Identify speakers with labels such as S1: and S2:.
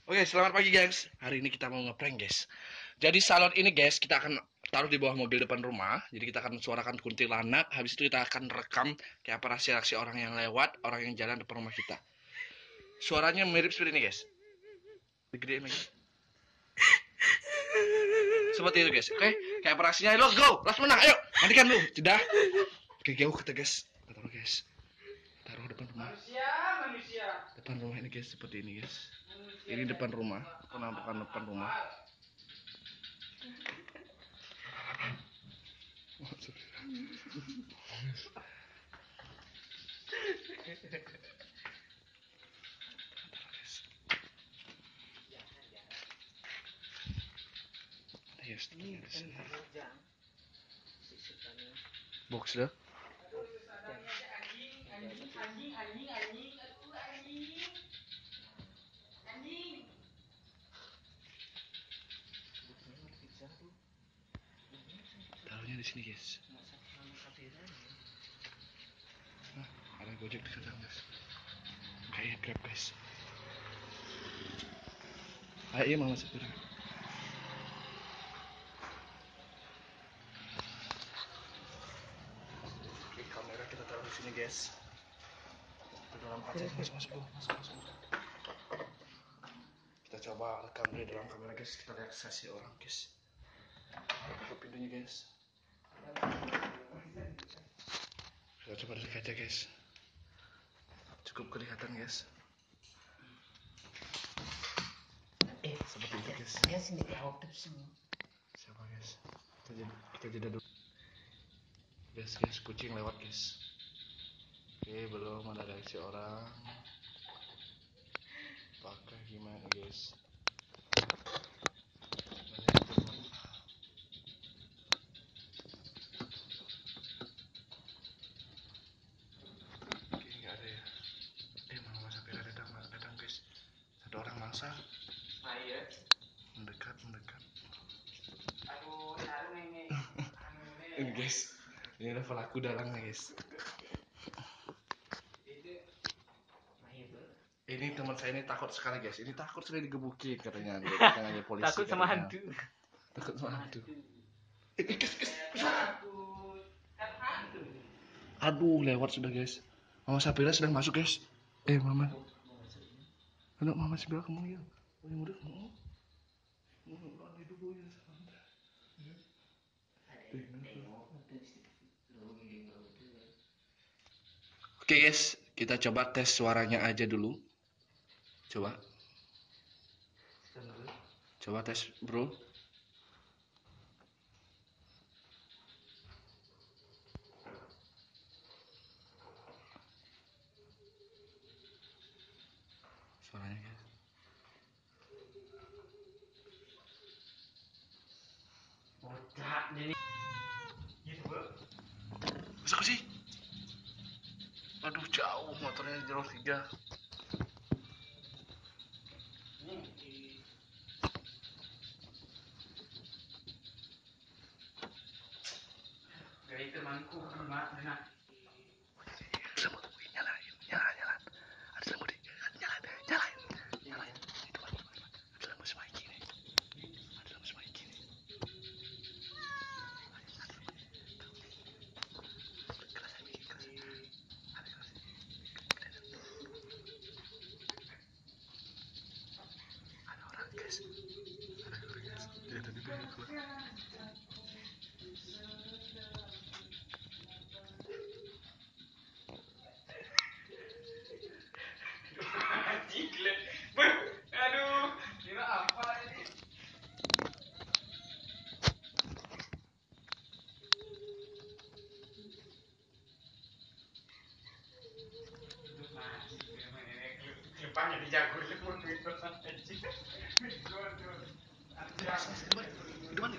S1: Oke, selamat pagi guys. Hari ini kita mau ngeprank guys. Jadi salon ini guys, kita akan taruh di bawah mobil depan rumah. Jadi kita akan suarakan kuntilanak. Habis itu kita akan rekam kayak apa reaksi orang yang lewat, orang yang jalan depan rumah kita. Suaranya mirip seperti ini guys. Digedein lagi. Seperti itu guys. Oke, kayak apa reaksinya? Lo go, last menang. Ayo, mandikan dulu. Jeda. Oke, jauh kita guys. Kita taruh guys. Taruh depan rumah.
S2: Manusia.
S1: Depan rumah ini guys, seperti ini guys. Ini depan rumah, penampakan depan rumah. Yes, box dah. Taruhnya di sini guys. Nah, ada Gojek di sana guys. Kayak Grab guys. Ayo iya mama sepeda. Oke, kamera kita taruh di sini guys. Di dalam kaca masuk dulu, masuk. Kita coba rekam dari dalam kamera guys. Kita lihat sesi orang guys. Tutup pintunya guys. Kita coba dari kaca guys. Cukup kelihatan guys. Seperti itu guys.
S2: Ya sini auto semua.
S1: Siapa guys? Kita jeda dulu. Guys, kucing lewat guys. Oke, belum ada reaksi orang. Apakah gimana guys? Oke, nggak ada ya. Mama Sapira datang guys. Ada orang mangsa.
S2: Ayo.
S1: Mendekat.
S2: Aduh, taruh ini.
S1: Ini guys, ini level aku dalangnya guys. Ini teman saya ini takut sekali guys. Ini takut sekali digebukin katanya. Katanya polisi.
S2: Takut sama hantu.
S1: Takut sama hantu. Aduh, lewat sudah guys. Mama Sapira sudah masuk guys. Mama. Anak Mama Sapira kamu ya. Oh, yang udah kamu. Oke guys, kita coba tes suaranya aja dulu. Coba tes bro. Suaranya guys.
S2: Bocah ini. Gitu, Bro.
S1: Bisa sih? Aduh, jauh motornya jauh 3.
S2: Gaya temanku emak enak.
S1: Nyala. Ada lampu di. Nyalain. Itu ada lampu semaiki nih. Ada orang guys. Dia tadi banyak keluar.
S2: Ciklet. Aduh, kira apa ini? Klepangnya dijago lemur itu anjing.
S1: Di depan.